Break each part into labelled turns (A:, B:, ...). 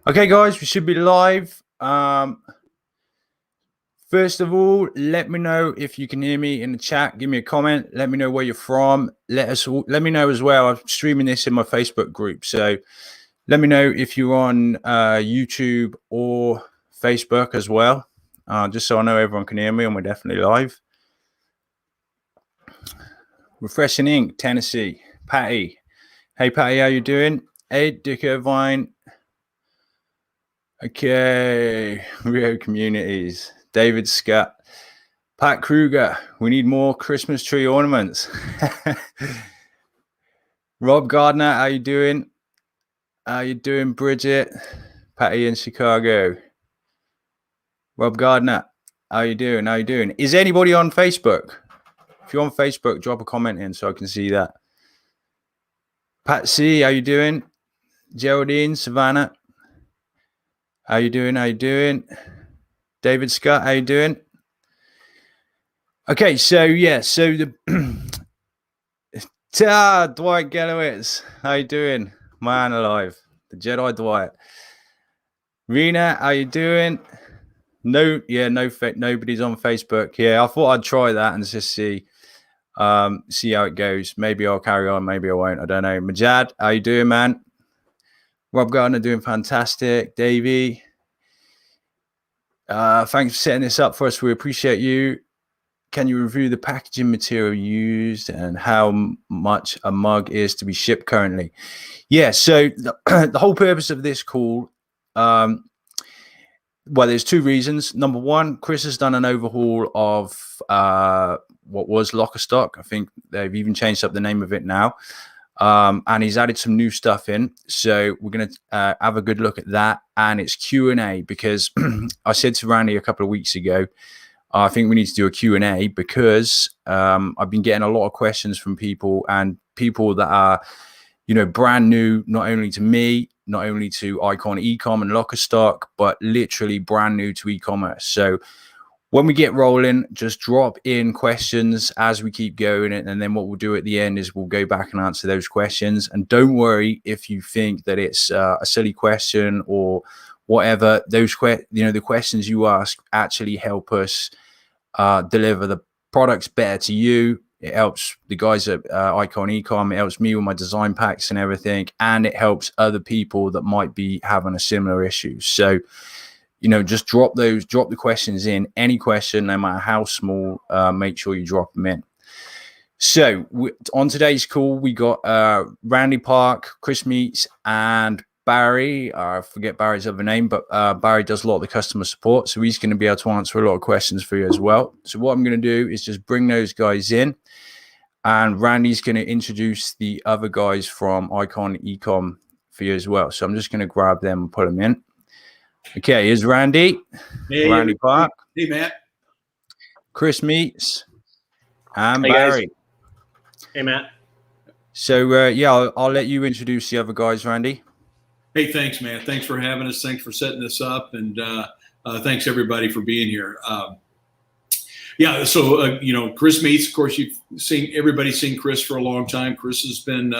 A: Okay, guys, we should be live. First of all, let me know if you can hear me in the chat. Give me a comment. Let me know where you're from. Let me know as well. I'm streaming this in my Facebook group, so let me know if you're on YouTube or Facebook as well, just so I know everyone can hear me and we're definitely live. Refreshing Ink, Tennessee, Patty. Hey, Patty, how you doing? Ed, Dick Irvine. Okay, Rio Communities, David Scott, Pat Kruger. We need more Christmas tree ornaments. Rob Gardner, how you doing? How you doing, Bridget? Patty in Chicago. Rob Gardner, how you doing? How you doing? Is anybody on Facebook? If you're on Facebook, drop a comment in so I can see that. Pat C, how you doing? Geraldine, Savannah, how you doing? How you doing? David Scott, how you doing? Okay, so yeah, so the Dwight Gelowitz, how you doing? Man alive, the Jedi Dwight. Rena, how you doing? Nobody's on Facebook. Yeah, I thought I'd try that and just see how it goes. Maybe I'll carry on, maybe I won't. I don't know. Majad, how you doing, man? Rob Gardner doing fantastic. Davey, thanks for setting this up for us. We appreciate you. Can you review the packaging material used and how much a mug is to be shipped currently? Yeah, so the whole purpose of this call, well, there's two reasons. Number one, Chris has done an overhaul of what was Lockerstock. I think they've even changed up the name of it now. And he's added some new stuff in. So we're going to have a good look at that. And it's Q&A because I said to Randy a couple of weeks ago, I think we need to do a Q&A because I've been getting a lot of questions from people and people that are, brand new, not only to me, not only to Icomecom and Lockerstock, but literally brand new to e-commerce. So when we get rolling, just drop in questions as we keep going. And then what we'll do at the end is we'll go back and answer those questions. And don't worry if you think that it's a silly question or whatever. Those the questions you ask actually help us deliver the products better to you. It helps the guys at Icomecom. It helps me with my design packs and everything, and it helps other people that might be having a similar issue. So, just drop the questions in. Any question, no matter how small, make sure you drop them in. So on today's call, we got Randy Park, Chris Meets, and Barry. I forget Barry's other name, but Barry does a lot of the customer support, so he's going to be able to answer a lot of questions for you as well. So what I'm going to do is just bring those guys in, and Randy's going to introduce the other guys from Icomecom for you as well. So I'm just going to grab them and put them in. Okay, here's Randy.
B: Hey,
A: Randy Park.
B: Hey, Matt.
A: Chris Meets and
C: Hey,
A: Barry.
C: guys. Hey, Matt.
A: So yeah, I'll let you introduce the other guys, Randy.
B: Hey, thanks, man. Thanks for having us. Thanks for setting this up, and thanks everybody for being here. Chris Meets. Of course, everybody's seen Chris for a long time. Chris has been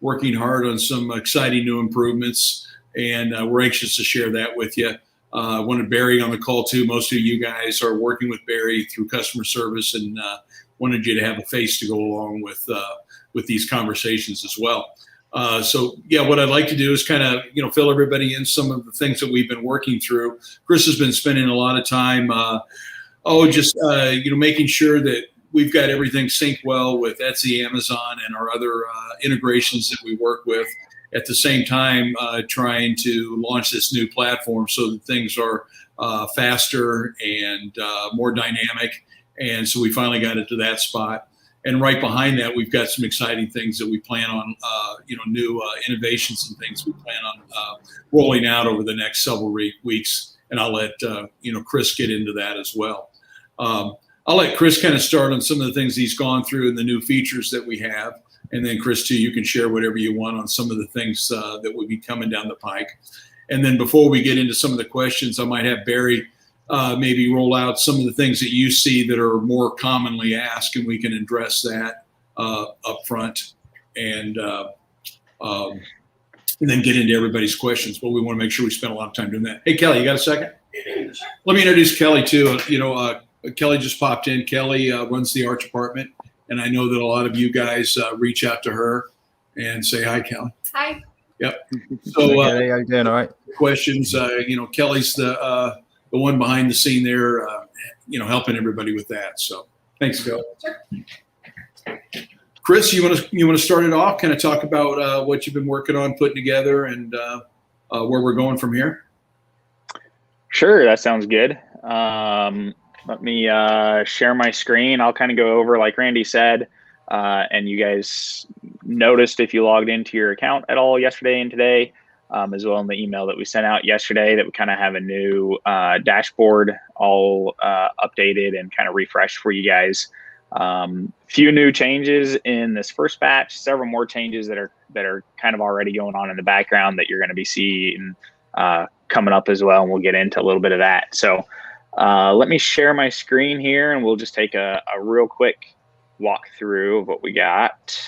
B: working hard on some exciting new improvements, and we're anxious to share that with you. I wanted Barry on the call too. Most of you guys are working with Barry through customer service, and wanted you to have a face to go along with these conversations as well. What I'd like to do is kind of, fill everybody in some of the things that we've been working through. Chris has been spending a lot of time, making sure that we've got everything synced well with Etsy, Amazon, and our other integrations that we work with. At the same time, trying to launch this new platform so that things are faster and more dynamic. And so we finally got it to that spot. And right behind that, we've got some exciting things that we plan on, new innovations and things we plan on rolling out over the next several weeks. And I'll let, Chris get into that as well. I'll let Chris kind of start on some of the things he's gone through and the new features that we have. And then Chris, too, you can share whatever you want on some of the things that will be coming down the pike. And then before we get into some of the questions, I might have Barry maybe roll out some of the things that you see that are more commonly asked, and we can address that up front. And and then get into everybody's questions. But we want to make sure we spend a lot of time doing that. Hey, Kelly, you got a second? Let me introduce Kelly too. Kelly just popped in. Kelly runs the art department, and I know that a lot of you guys reach out to her and say hi, Kelly.
D: Hi.
B: Yep. So,
A: Kelly, how you doing? All right.
B: Questions. Kelly's the one behind the scene there, helping everybody with that. So, thanks, Kelly.
D: Sure.
B: Chris, you want to start it off? Kind of talk about what you've been working on, putting together, and where we're going from here.
C: Sure, that sounds good. Let me share my screen. I'll kind of go over, like Randy said, and you guys noticed if you logged into your account at all yesterday and today, as well in the email that we sent out yesterday, that we kind of have a new dashboard all updated and kind of refreshed for you guys. Few new changes in this first batch, several more changes that are kind of already going on in the background that you're going to be seeing coming up as well, and we'll get into a little bit of that. So let me share my screen here, and we'll just take a real quick walk through of what we got.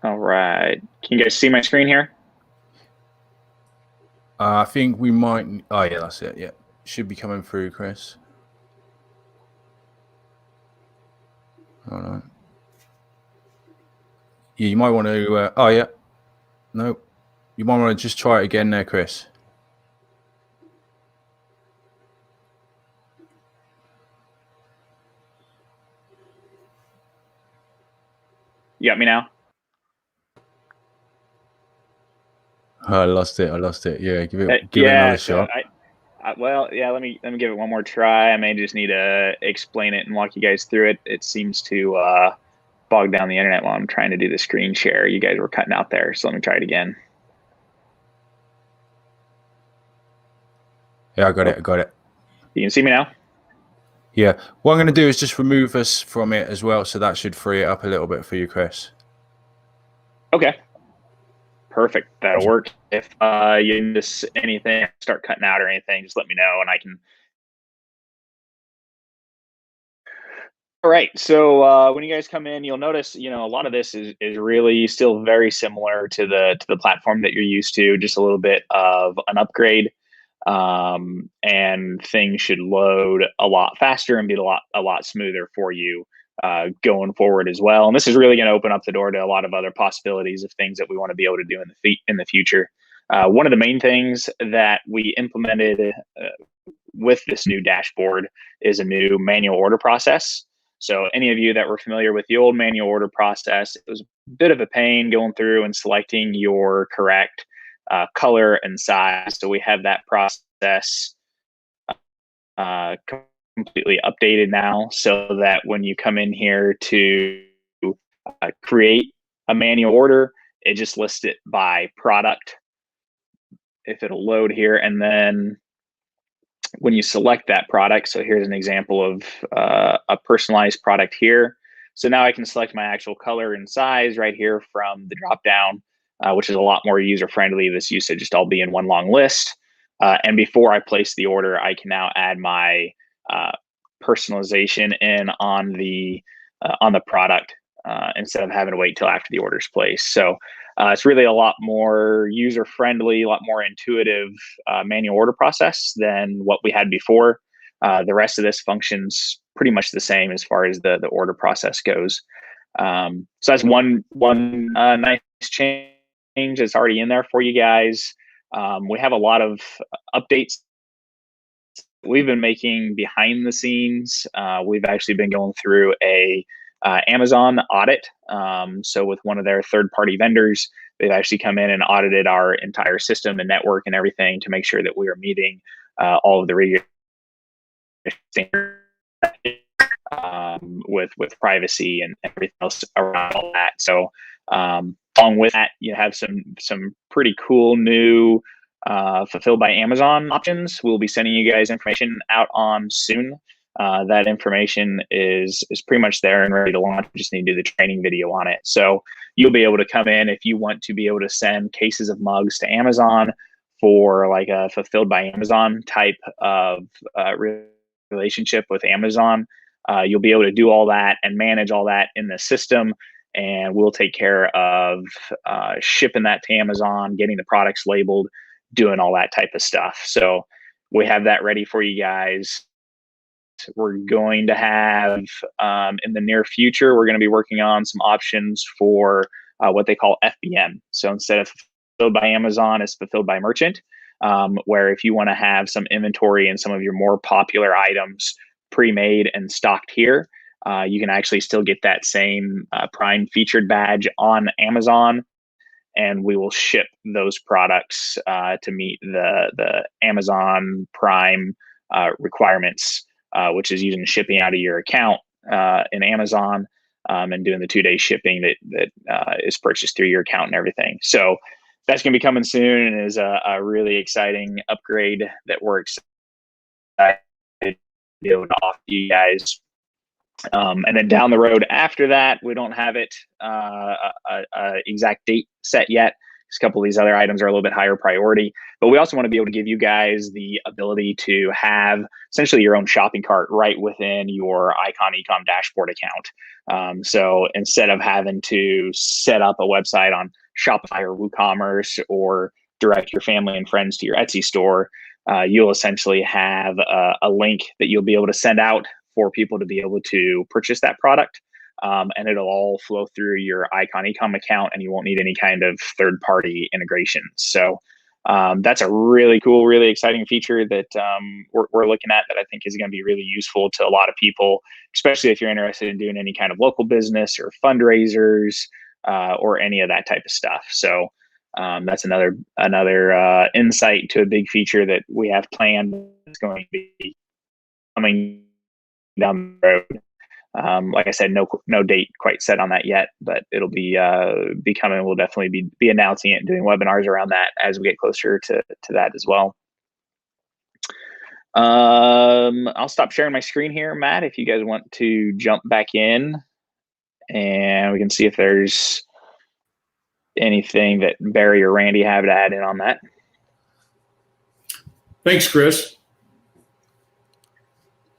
C: All right, can you guys see my screen here?
A: I think we might. Oh yeah, that's it. Yeah, should be coming through, Chris. Hold on. Yeah, you might want to. Oh yeah, no, you might want to just try it again there, Chris.
C: You got me now?
A: I lost it. Yeah, give it another shot.
C: Let me give it one more try. I may just need to explain it and walk you guys through it. It seems to bog down the internet while I'm trying to do the screen share. You guys were cutting out there, so let me try it again.
A: Yeah, I got it.
C: You can see me now?
A: Yeah. What I'm going to do is just remove us from it as well, so that should free it up a little bit for you, Chris.
C: Okay. Perfect. That'll work. If you miss anything, start cutting out or anything, just let me know and I can. All right. So when you guys come in, you'll notice, a lot of this is really still very similar to the platform that you're used to, just a little bit of an upgrade. And things should load a lot faster and be a lot smoother for you going forward as well. And this is really going to open up the door to a lot of other possibilities of things that we want to be able to do in the future. One of the main things that we implemented with this new dashboard is a new manual order process. So any of you that were familiar with the old manual order process, it was a bit of a pain going through and selecting your correct color and size. So we have that process completely updated now, so that when you come in here to create a manual order, it just lists it by product, if it'll load here. And then when you select that product, so here's an example of a personalized product here. So now I can select my actual color and size right here from the drop down, which is a lot more user friendly. This used to just all be in one long list. And before I place the order, I can now add my personalization in on the product instead of having to wait till after the order's placed. So it's really a lot more user friendly, a lot more intuitive manual order process than what we had before. The rest of this functions pretty much the same as far as the order process goes. So that's one nice change that's already in there for you guys. We have a lot of updates we've been making behind the scenes. We've actually been going through a Amazon audit. So with one of their third-party vendors, they've actually come in and audited our entire system and network and everything to make sure that we are meeting all of the regular standards with privacy and everything else around all that. So along with that, you have some pretty cool new fulfilled by Amazon options. We'll be sending you guys information out on soon. That information is pretty much there and ready to launch. We just need to do the training video on it. So you'll be able to come in if you want to be able to send cases of mugs to Amazon for like a fulfilled by Amazon type of really relationship with Amazon, you'll be able to do all that and manage all that in the system. And we'll take care of shipping that to Amazon, getting the products labeled, doing all that type of stuff. So we have that ready for you guys. We're going to have, in the near future, we're going to be working on some options for what they call FBM. So instead of fulfilled by Amazon, it's fulfilled by merchant, where if you want to have some inventory and some of your more popular items pre-made and stocked here, you can actually still get that same Prime featured badge on Amazon, and we will ship those products to meet the Amazon Prime requirements, which is using shipping out of your account in Amazon, and doing the 2-day shipping that is purchased through your account and everything. So that's going to be coming soon, and is a really exciting upgrade that we're excited to be able to offer you guys. And then down the road after that, we don't have it a exact date set yet. A couple of these other items are a little bit higher priority, but we also want to be able to give you guys the ability to have essentially your own shopping cart right within your Icomecom dashboard account. So instead of having to set up a website on Shopify or WooCommerce or direct your family and friends to your Etsy store, you'll essentially have a link that you'll be able to send out for people to be able to purchase that product. And it'll all flow through your Icomecom account, and you won't need any kind of third-party integration. So that's a really cool, really exciting feature that we're looking at, that I think is going to be really useful to a lot of people, especially if you're interested in doing any kind of local business or fundraisers or any of that type of stuff. So that's another insight to a big feature that we have planned. It's going to be coming down the road. Like I said, no date quite set on that yet, but it'll be coming. We'll definitely be announcing it and doing webinars around that as we get closer to that as well. I'll stop sharing my screen here, Matt, if you guys want to jump back in, and we can see if there's anything that Barry or Randy have to add in on that.
B: Thanks, Chris.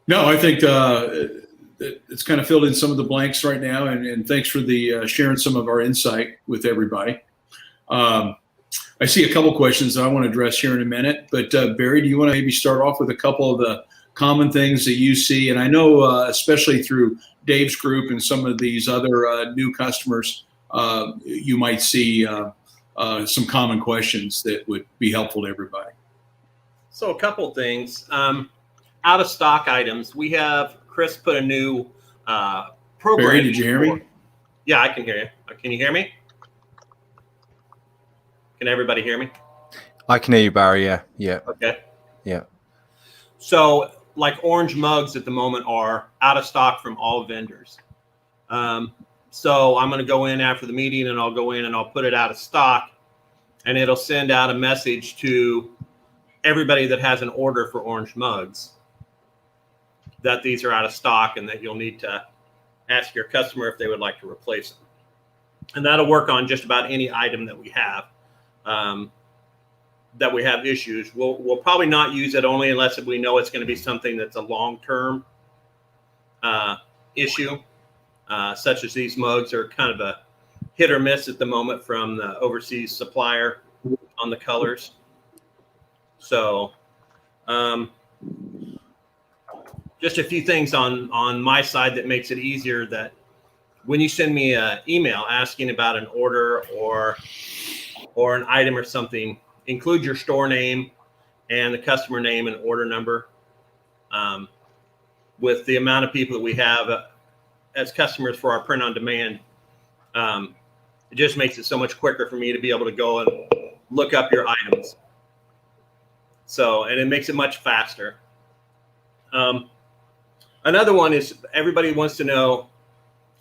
B: No, I think it's kind of filled in some of the blanks right now, and thanks for the sharing some of our insight with everybody. I see a couple questions that I want to address here in a minute, but Barry, do you want to maybe start off with a couple of the common things that you see? And I know, especially through Dave's group and some of these other new customers, you might see some common questions that would be helpful to everybody.
D: So a couple things. Out of stock items, we have Chris put a new program.
B: Barry, did you hear me?
D: Yeah, I can hear you. Can you hear me? Can everybody hear me?
A: I can hear you, Barry. Yeah.
D: Okay.
A: Yeah.
D: So like orange mugs at the moment are out of stock from all vendors. So I'm going to go in after the meeting, and I'll go in and I'll put it out of stock, and it'll send out a message to everybody that has an order for orange mugs that these are out of stock and that you'll need to ask your customer if they would like to replace them. And that'll work on just about any item that we have issues. We'll probably not use it only unless we know it's going to be something that's a long-term issue, such as these mugs are kind of a hit or miss at the moment from the overseas supplier on the colors. So just a few things on my side that makes it easier, that when you send me an email asking about an order or an item or something, include your store name and the customer name and order number. With the amount of people that we have as customers for our print on demand, it just makes it so much quicker for me to be able to go and look up your items. So, and it makes it much faster. Another one is everybody wants to know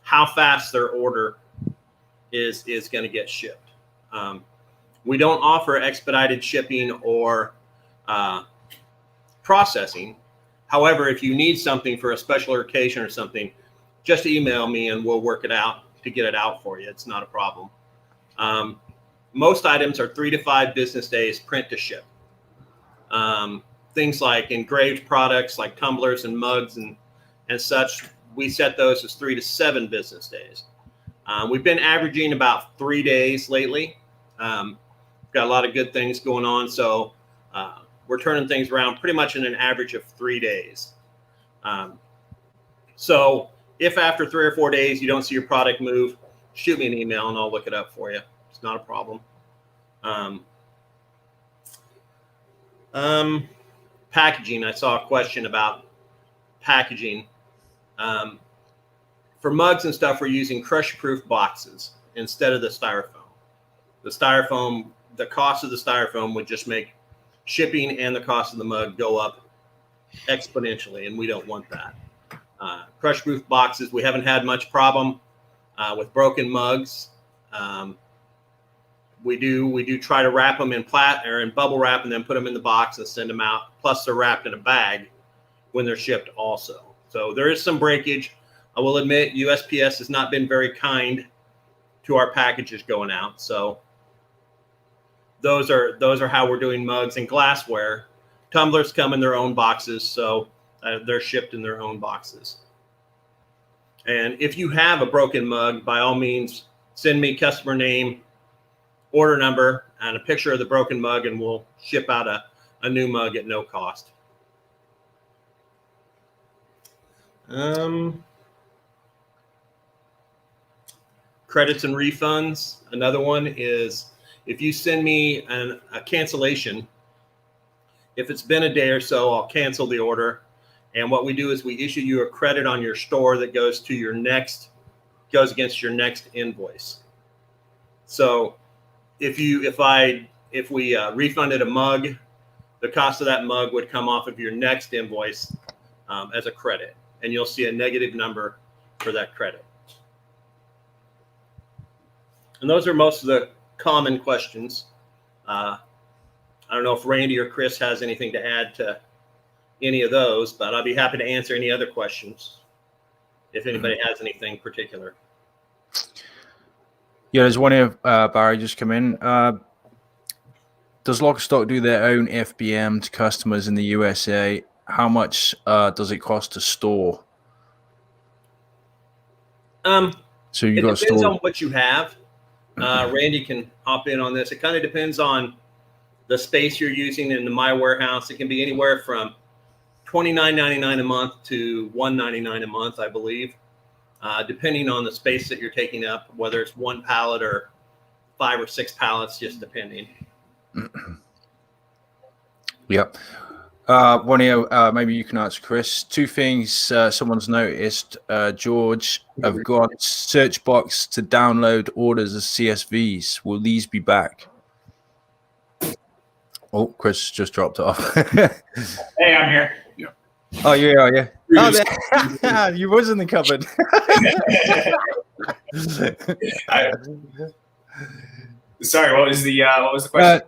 D: how fast their order is going to get shipped. We don't offer expedited shipping or processing. However, if you need something for a special occasion or something, just email me and we'll work it out to get it out for you. It's not a problem. Most items are 3 to 5 business days print to ship. things like engraved products like tumblers and mugs and such, we set those as 3 to 7 business days. We've been averaging about 3 days lately. Got a lot of good things going on, so we're turning things around pretty much in an average of 3 days. So if after 3 or 4 days you don't see your product move, shoot me an email and I'll look it up for you. It's not a problem. Packaging. I saw a question about packaging. For mugs and stuff, we're using crush-proof boxes instead of the styrofoam. The styrofoam, the cost of the styrofoam would just make shipping and the cost of the mug go up exponentially, and we don't want that. Crush-proof boxes, we haven't had much problem with broken mugs. We do try to wrap them in in bubble wrap and then put them in the box and send them out. Plus, they're wrapped in a bag when they're shipped also. So there is some breakage. I will admit USPS has not been very kind to our packages going out. So those are how we're doing mugs and glassware. Tumblers come in their own boxes, so they're shipped in their own boxes. And if you have a broken mug, by all means, send me customer name, order number, and a picture of the broken mug, and we'll ship out a new mug at no cost. Credits and refunds. Another one is if you send me a cancellation, if it's been a day or so, I'll cancel the order. And what we do is we issue you a credit on your store that goes against your next invoice. So if we refunded a mug, the cost of that mug would come off of your next invoice as a credit, and you'll see a negative number for that credit. And those are most of the common questions. I don't know if Randy or Chris has anything to add to any of those, but I'll be happy to answer any other questions if anybody has anything particular.
A: Yeah, there's one here, Barry, just come in. Does Lockerstock do their own FBM to customers in the USA? How much does it cost to store? So you got to
D: depends
A: store
D: on what you have. Randy can hop in on this. It kind of depends on the space you're using in the My Warehouse. It can be anywhere from $29.99 a month to $199 a month, I believe, depending on the space that you're taking up, whether it's 1 pallet or 5 or 6 pallets, just depending.
A: Yep. One here, maybe you can answer, Chris. 2 things someone's noticed. George, I've got search box to download orders as CSVs. Will these be back? Oh, Chris just dropped off.
E: Hey, I'm here.
B: Yeah.
A: Oh, you are, yeah. Oh, there. You was in the cupboard.
E: Sorry, what was the question?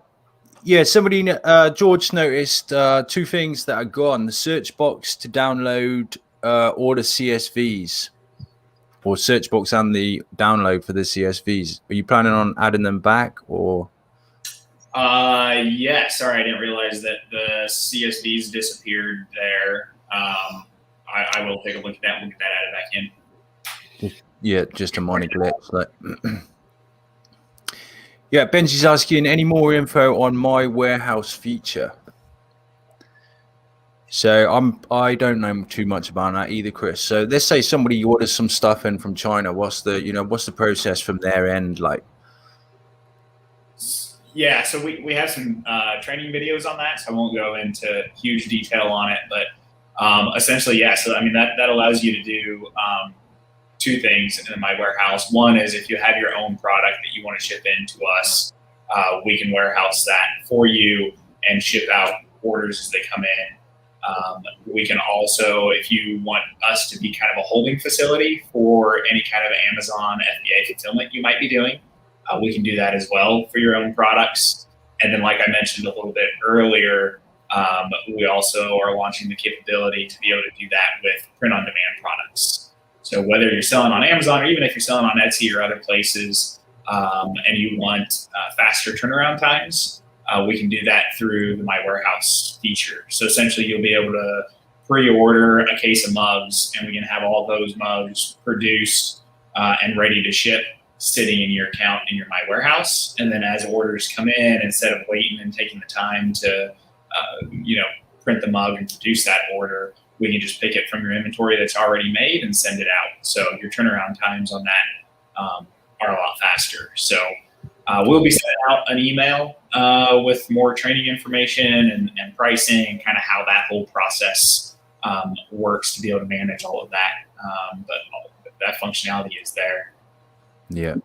A: Yeah, somebody, George noticed 2 things that are gone: the search box to download order CSVs, or search box and the download for the CSVs. Are you planning on adding them back, or?
E: Yeah. Sorry, I didn't realize that the CSVs disappeared there. I will take a look at that. We'll get that added back in.
A: Yeah, just a minor glitch. Like. Yeah, Benji's asking any more info on My Warehouse feature. So I don't know too much about that either, Chris. So let's say somebody orders some stuff in from China. What's the process from their end like?
E: Yeah, so we have some training videos on that, so I won't go into huge detail on it, but essentially, yeah. So I mean that allows you to do 2 things in My Warehouse. One is if you have your own product that you want to ship in to us, we can warehouse that for you and ship out orders as they come in. We can also, if you want us to be kind of a holding facility for any kind of Amazon FBA fulfillment you might be doing, we can do that as well for your own products. And then, like I mentioned a little bit earlier, we also are launching the capability to be able to do that with print-on-demand products. So whether you're selling on Amazon or even if you're selling on Etsy or other places, and you want faster turnaround times, we can do that through the My Warehouse feature. So essentially, you'll be able to pre-order a case of mugs, and we can have all those mugs produced and ready to ship, sitting in your account in your My Warehouse. And then as orders come in, instead of waiting and taking the time to, print the mug and produce that order, we can just pick it from your inventory that's already made and send it out. So your turnaround times on that are a lot faster. So we'll be sending out an email with more training information and pricing and kind of how that whole process works to be able to manage all of that. But that functionality is there.
A: Yeah.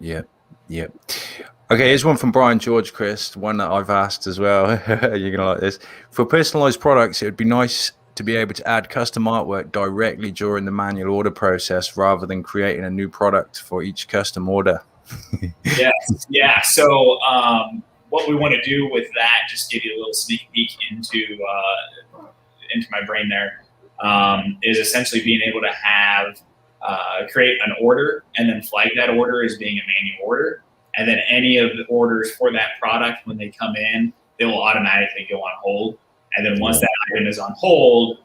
A: Okay, here's one from Brian George, Chris, one that I've asked as well. You're gonna like this. For personalized products, it would be nice to be able to add custom artwork directly during the manual order process rather than creating a new product for each custom order.
E: Yes. Yeah. So what we want to do with that, just give you a little sneak peek into my brain there, is essentially being able to have create an order and then flag that order as being a manual order. And then any of the orders for that product, when they come in, they will automatically go on hold. And then once that item is on hold,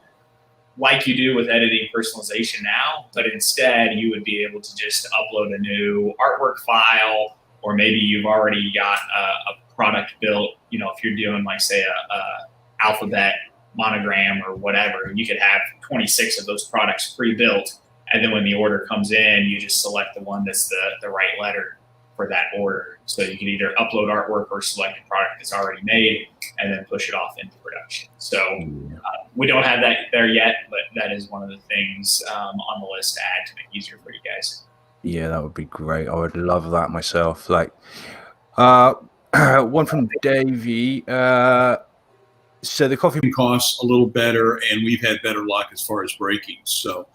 E: like you do with editing personalization now, but instead you would be able to just upload a new artwork file, or maybe you've already got a product built. If you're doing like say a alphabet monogram or whatever, you could have 26 of those products pre-built. And then when the order comes in, you just select the one that's the right letter for that order. So you can either upload artwork or select a product that's already made and then push it off into production. So we don't have that there yet, but that is one of the things on the list to add to make it easier for you guys.
A: Yeah, that would be great. I would love that myself. Like one from Davey. So the coffee
B: costs a little better, and we've had better luck as far as breaking. So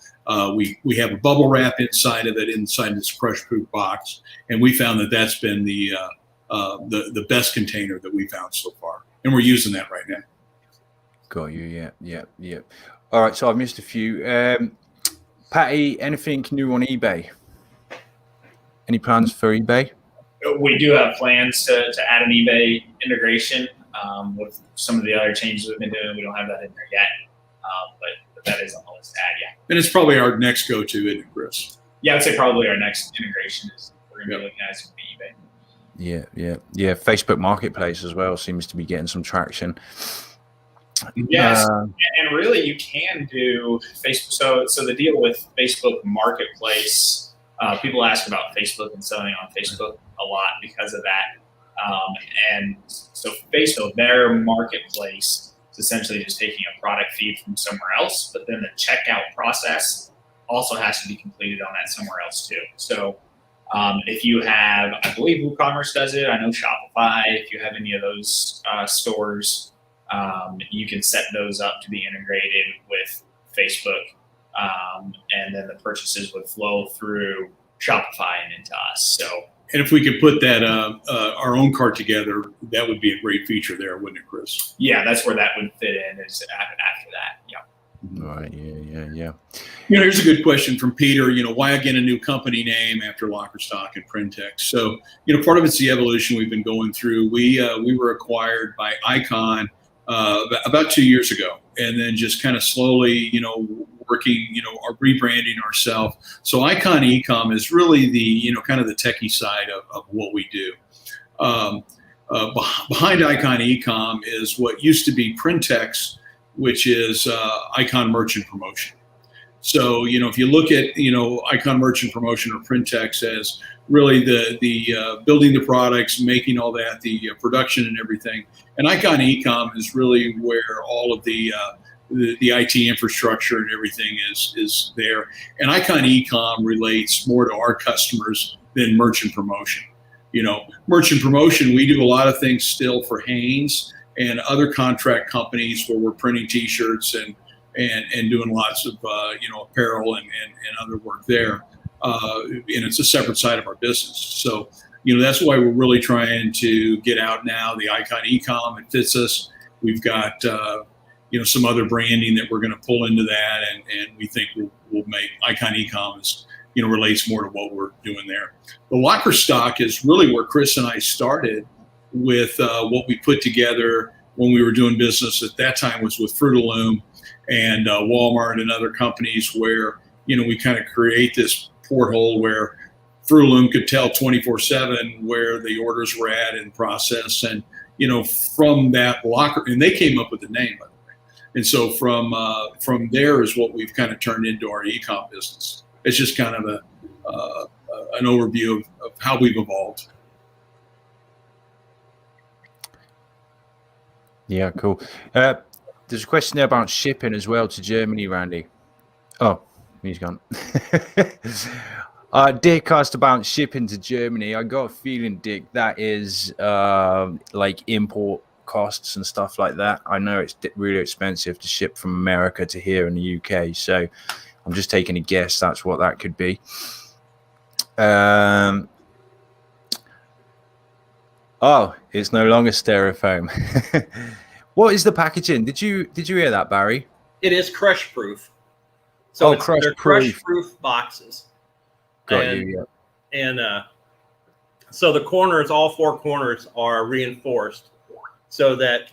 B: we have a bubble wrap inside of it, inside this crush-proof box, and we found that that's been the best container that we found so far, and we're using that right now.
A: Got you. Yeah. All right, so I've missed a few. Patty, anything new on eBay? Any plans for eBay?
E: We do have plans to add an eBay integration. With some of the other changes we've been doing, we don't have that in there yet, but that is on the list to add, yeah.
B: And it's probably our next go-to, isn't it, Chris?
E: Yeah, I'd say probably our next integration is we're going to be looking at is eBay.
A: Yeah. Facebook Marketplace as well seems to be getting some traction.
E: Yes, and really you can do Facebook. So the deal with Facebook Marketplace, people ask about Facebook and selling on Facebook a lot because of that. And so Facebook, their marketplace is essentially just taking a product feed from somewhere else, but then the checkout process also has to be completed on that somewhere else too. So if you have, I believe WooCommerce does it, I know Shopify, if you have any of those stores, you can set those up to be integrated with Facebook, and then the purchases would flow through Shopify and into us. So.
B: And if we could put that our own cart together, that would be a great feature there, wouldn't it, Chris?
E: Yeah, that's where that would fit in. Is after that, yeah.
A: Right. Yeah.
B: Here's a good question from Peter. Why again a new company name after Lockerstock and Printex? So, part of it's the evolution we've been going through. We were acquired by Icon about 2 years ago, and then just kind of slowly, working, our rebranding ourselves. So Icomecom is really the, kind of the techie side of what we do. Behind Icomecom is what used to be Printex, which is Icon Merchant Promotion. So, if you look at, Icon Merchant Promotion or Printex as really the building the products, making all that, the production and everything. And Icomecom is really where all of the IT infrastructure and everything is there. And Icomecom relates more to our customers than Merchant Promotion. Merchant Promotion, we do a lot of things still for Hanes and other contract companies where we're printing T-shirts and doing lots of apparel and other work there. And it's a separate side of our business. So that's why we're really trying to get out now. The Icomecom, it fits us. We've got some other branding that we're going to pull into that, and we think we'll make Icomecom as relates more to what we're doing there. The Lockerstock is really where Chris and I started with what we put together when we were doing business at that time was with Fruit of the Loom and Walmart and other companies, where we kind of create this porthole where Fruit of the Loom could tell 24/7 where the orders were at in process, and from that locker, and they came up with the name, by the way. And so from there is what we've kind of turned into our e-com business. It's just kind of an overview of how we've evolved.
A: Yeah, cool. There's a question there about shipping as well to Germany, Randy. Oh, he's gone. Dick asked about shipping to Germany. I got a feeling, Dick, that is like import costs and stuff like that. I know it's really expensive to ship from America to here in the UK, so I'm just taking a guess that's what that could be. Oh, it's no longer styrofoam. What is the packaging? Did you hear that, Barry?
D: It is crush proof. So they're crush proof boxes.
A: Got you. Yeah.
D: And so the corners, all four corners, are reinforced so that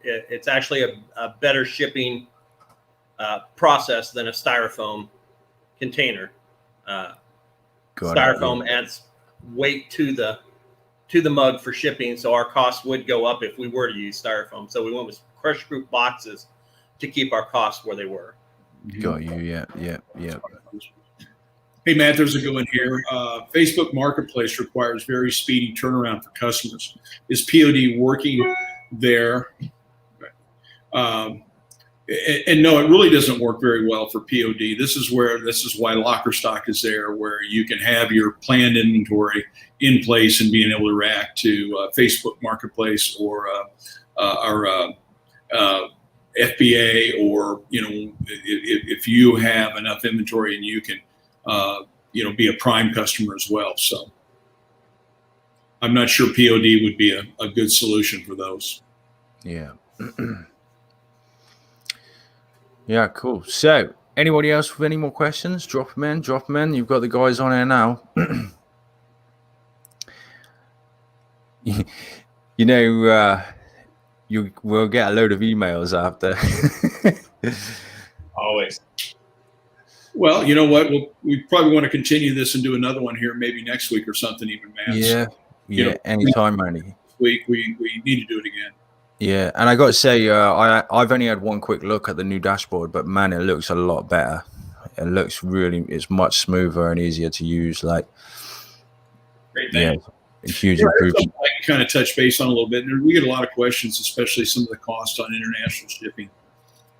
D: it's actually a better shipping process than a styrofoam container. Styrofoam adds weight to the mug for shipping, so our costs would go up if we were to use styrofoam. So we went with crush proof boxes to keep our costs where they were.
A: Got you. Yeah.
B: Hey, Matt, there's a good one here. Facebook Marketplace requires very speedy turnaround for customers. Is POD working there? And no, it really doesn't work very well for POD. This is why Lockerstock is there, where you can have your planned inventory in place and being able to react to Facebook Marketplace or our FBA, or if you have enough inventory and you can be a prime customer as well. So I'm not sure POD would be a good solution for those.
A: Yeah. Yeah, cool. So anybody else with any more questions? Drop them in. You've got the guys on air now. You will get a load of emails after.
E: Always.
B: Well, you know what? We probably want to continue this and do another one here, maybe next week or something, even, Matt.
A: Yeah. Anytime, Randy.
B: We need to do it again.
A: Yeah, and I got to say, I've only had one quick look at the new dashboard, but man, it looks a lot better. It's much smoother and easier to use. Like,
E: great thing.
A: Yeah, huge improvement.
B: I can kind of touch base on a little bit. And we get a lot of questions, especially some of the costs on international shipping.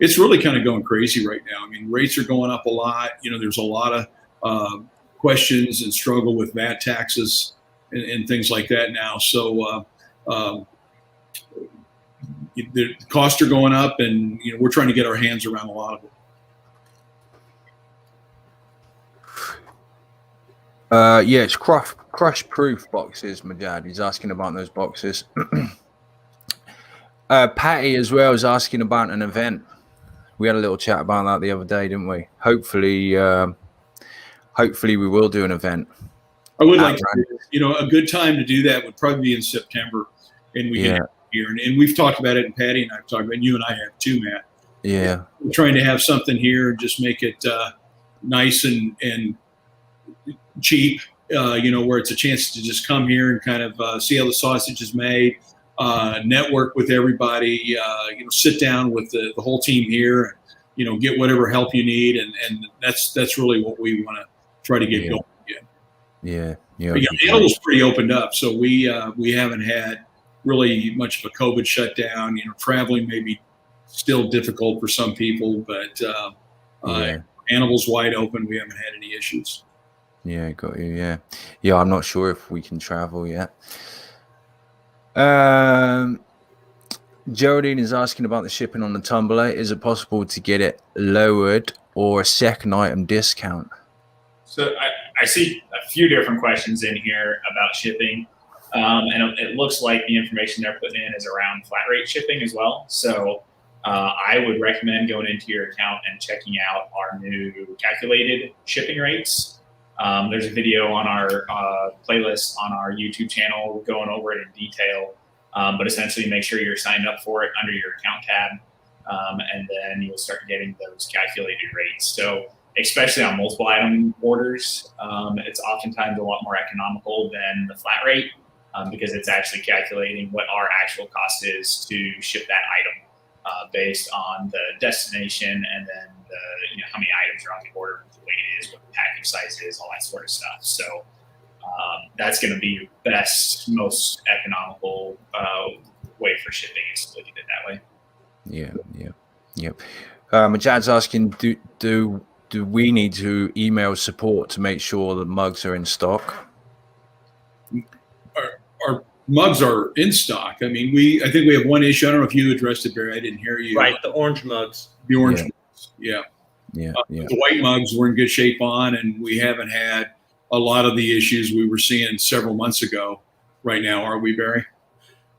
B: It's really kind of going crazy right now. I mean, rates are going up a lot. There's a lot of questions and struggle with VAT taxes and things like that now. So the costs are going up, and we're trying to get our hands around a lot of it.
A: Yeah, it's crush proof boxes. My dad, he's asking about those boxes. Patty as well is asking about an event. We had a little chat about that the other day, didn't we? Hopefully we will do an event.
B: I would like to, a good time to do that would probably be in September, and we get here, and we've talked about it, and Patty and I've talked about it, and you and I have too, Matt.
A: Yeah,
B: we're trying to have something here and just make it nice and cheap, where it's a chance to just come here and kind of see how the sausage is made, network with everybody, sit down with the whole team here, and get whatever help you need, and that's really what we want to try to get going again.
A: Yeah.
B: Animal's pretty opened up, so we haven't had really much of a COVID shutdown. Traveling may be still difficult for some people, but Animal's wide open. We haven't had any issues.
A: Yeah, got you. Yeah. I'm not sure if we can travel yet. Geraldine is asking about the shipping on the tumbler. Is it possible to get it lowered or a second item discount?
E: So I see a few different questions in here about shipping. And it looks like the information they're putting in is around flat rate shipping as well. So I would recommend going into your account and checking out our new calculated shipping rates. There's a video on our playlist on our YouTube channel going over it in detail. But essentially make sure you're signed up for it under your account tab. And then you'll start getting those calculated rates. So especially on multiple item orders, it's oftentimes a lot more economical than the flat rate because it's actually calculating what our actual cost is to ship that item based on the destination and then how many items are on the order, what the weight is, what the package size is, all that sort of stuff. So that's going to be your best, most economical way for shipping is to look at it that way.
A: Yeah. Majad's asking, do we need to email support to make sure the mugs are in stock?
B: Our mugs are in stock. I mean, I think we have one issue. I don't know if you addressed it, Barry. I didn't hear you.
D: Right, the orange mugs.
B: The orange mugs. Yeah. The white mugs we're in good shape on, and we haven't had a lot of the issues we were seeing several months ago. Right now, are we, Barry?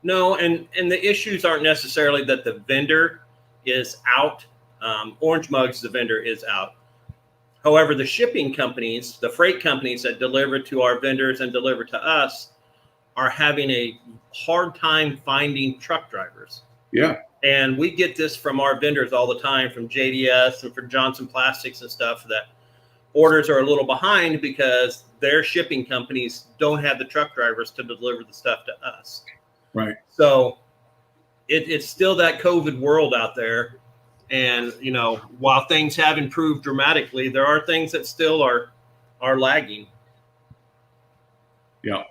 D: No, and the issues aren't necessarily that the vendor is out. Orange mugs, the vendor is out. However, the shipping companies, the freight companies that deliver to our vendors and deliver to us are having a hard time finding truck drivers.
B: Yeah.
D: And we get this from our vendors all the time, from JDS and from Johnson Plastics and stuff, that orders are a little behind because their shipping companies don't have the truck drivers to deliver the stuff to us.
B: Right.
D: So it's still that COVID world out there. And, while things have improved dramatically, there are things that still are lagging.
B: Yeah.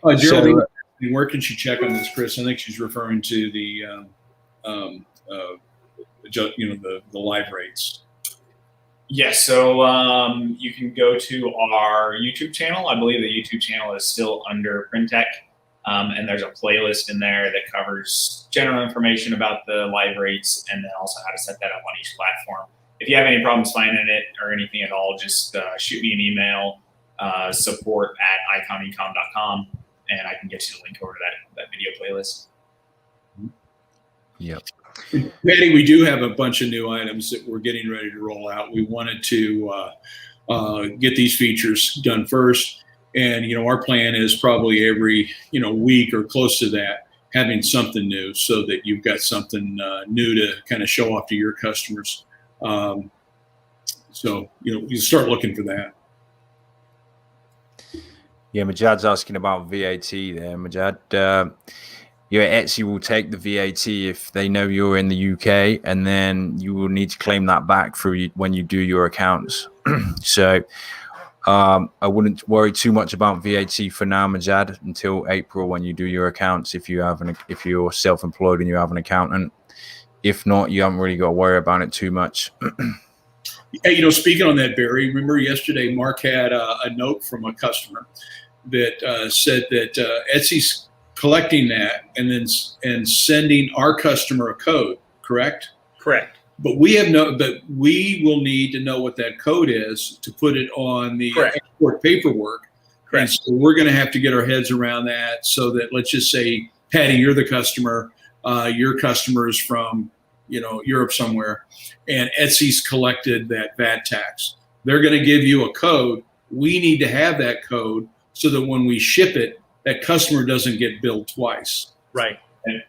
A: Geraldine,
B: where can she check on this, Chris? I think she's referring to the live rates.
E: Yes, so you can go to our YouTube channel. I believe the YouTube channel is still under Printech, and there's a playlist in there that covers general information about the live rates and then also how to set that up on each platform. If you have any problems finding it or anything at all, just shoot me an email, support@icomecom.com, and I can get you the link over to that video playlist.
A: Yep.
B: Patty, we do have a bunch of new items that we're getting ready to roll out. We wanted to get these features done first. And, our plan is probably every, week or close to that, having something new so that you've got something new to kind of show off to your customers. So, you start looking for that.
A: Yeah, Majad's asking about VAT there. Majad, Etsy will take the VAT if they know you're in the UK, and then you will need to claim that back when you do your accounts. So I wouldn't worry too much about VAT for now, Majad, until April when you do your accounts. If you're self-employed and you have an accountant, if not, you haven't really got to worry about it too much.
B: Hey, speaking on that, Barry, remember yesterday Mark had a note from a customer that said that Etsy's collecting that and sending our customer a code, correct?
D: Correct.
B: But we will need to know what that code is to put it on the export paperwork. Correct. And so we're going to have to get our heads around that so that, let's just say, Patty, you're the customer, your customer's from, Europe somewhere, and Etsy's collected that VAT tax. They're going to give you a code. We need to have that code so that when we ship it, that customer doesn't get billed twice.
D: Right.
E: And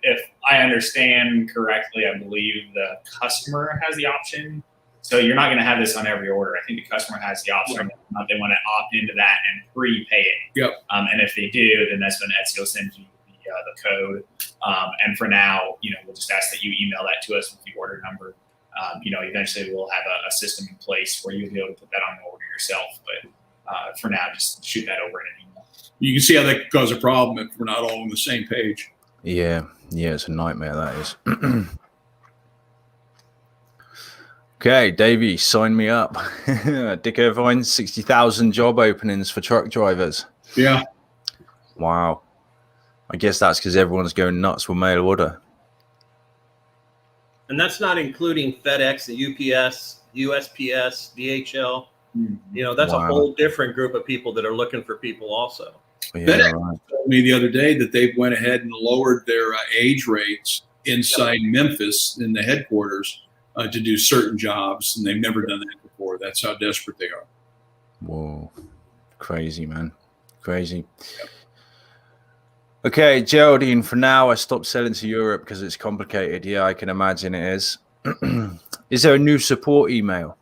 E: if I understand correctly, I believe the customer has the option. So you're not going to have this on every order. I think the customer has the option. Right. They want to opt into that and prepay it.
B: Yep.
E: And if they do, then that's when Etsy will send you the code. And for now, we'll just ask that you email that to us with the order number. Eventually we'll have a system in place where you'll be able to put that on the order yourself. But for now, just shoot that over in an email.
B: You can see how that could cause a problem if we're not all on the same page.
A: Yeah, it's a nightmare, that is. Okay, Davey, sign me up. Dick Irvine, 60,000 job openings for truck drivers.
B: Yeah.
A: Wow. I guess that's because everyone's going nuts with mail order.
D: And that's not including FedEx, the UPS, USPS, DHL. That's a whole different group of people that are looking for people also.
A: Yeah,
B: FedEx
A: right.
B: told me the other day that they went ahead and lowered their age rates inside Memphis in the headquarters to do certain jobs, and they've never done that before. That's how desperate they are.
A: Whoa. Crazy, man. Crazy. Okay, Geraldine, for now, I stopped selling to Europe because it's complicated. Yeah, I can imagine it is. Is there a new support email?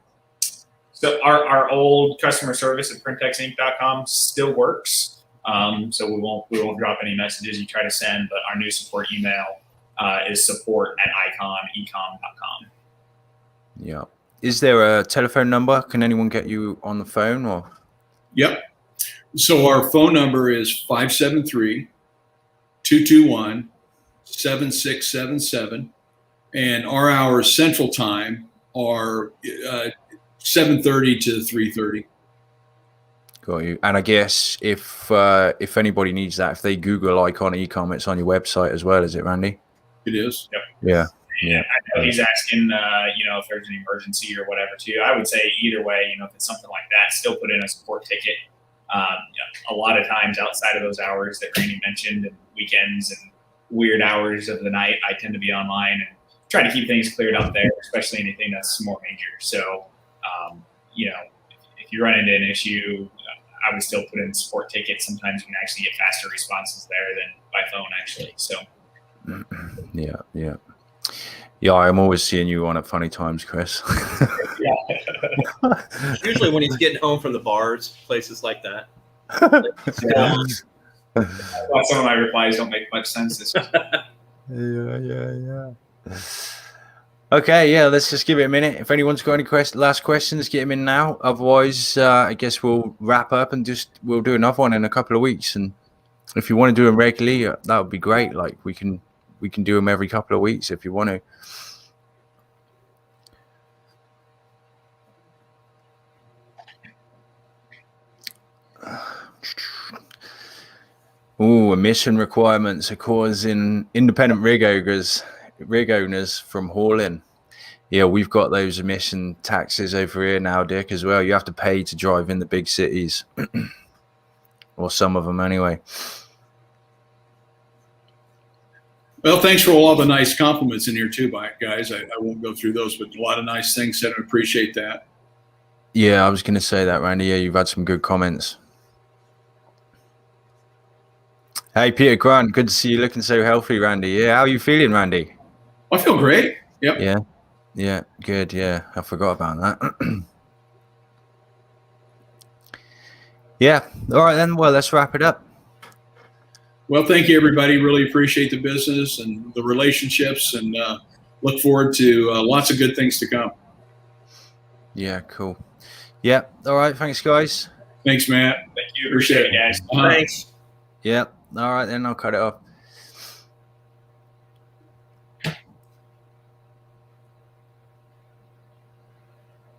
E: So our old customer service at printexinc.com still works. So we won't drop any messages you try to send, but our new support email is support@icomecom.com.
A: Yeah. Is there a telephone number? Can anyone get you on the phone or?
B: Yep. So our phone number is 573-221-7677. And our hours Central Time are 7:30 to 3:30.
A: Got you. And I guess if anybody needs that, if they Google Icon Ecom, it's on your website as well, is it, Randy?
B: It is.
E: Yep.
A: Yeah.
E: Yeah, I know he's asking, if there's an emergency or whatever too. I would say either way, if it's something like that, still put in a support ticket. A lot of times outside of those hours that Randy mentioned and weekends and weird hours of the night, I tend to be online and try to keep things cleared up there, especially anything that's more major. So, if you run into an issue, I would still put in support tickets. Sometimes you can actually get faster responses there than by phone, actually. So,
A: yeah. Yeah, I'm always seeing you on at funny times, Chris.
D: Usually when he's getting home from the bars, places like that.
E: Well, some of my replies don't make much sense this week.
A: Yeah. Okay, yeah, let's just give it a minute. If anyone's got any last questions, get them in now. Otherwise, I guess we'll wrap up and we'll do another one in a couple of weeks. And if you want to do them regularly, that would be great. Like we can do them every couple of weeks if you want to. Emission requirements are causing independent rig owners from hauling. Yeah, we've got those emission taxes over here now, Dick, as well. You have to pay to drive in the big cities, or some of them anyway.
B: Well, thanks for all the nice compliments in here too, guys. I won't go through those, but a lot of nice things said. I appreciate that.
A: Yeah, I was going to say that, Randy. Yeah, you've had some good comments. Hey, Peter Grant, good to see you looking so healthy, Randy. Yeah, how are you feeling, Randy?
B: I feel great. Yep.
A: Yeah, good. Yeah, I forgot about that. Yeah, all right then. Well, let's wrap it up.
B: Well, thank you, everybody. Really appreciate the business and the relationships, and look forward to lots of good things to come.
A: Yeah, cool. Yeah, all right. Thanks, guys.
B: Thanks, Matt.
E: Thank you. Appreciate it, guys.
D: Thanks.
A: Yeah, all right then. I'll cut it off.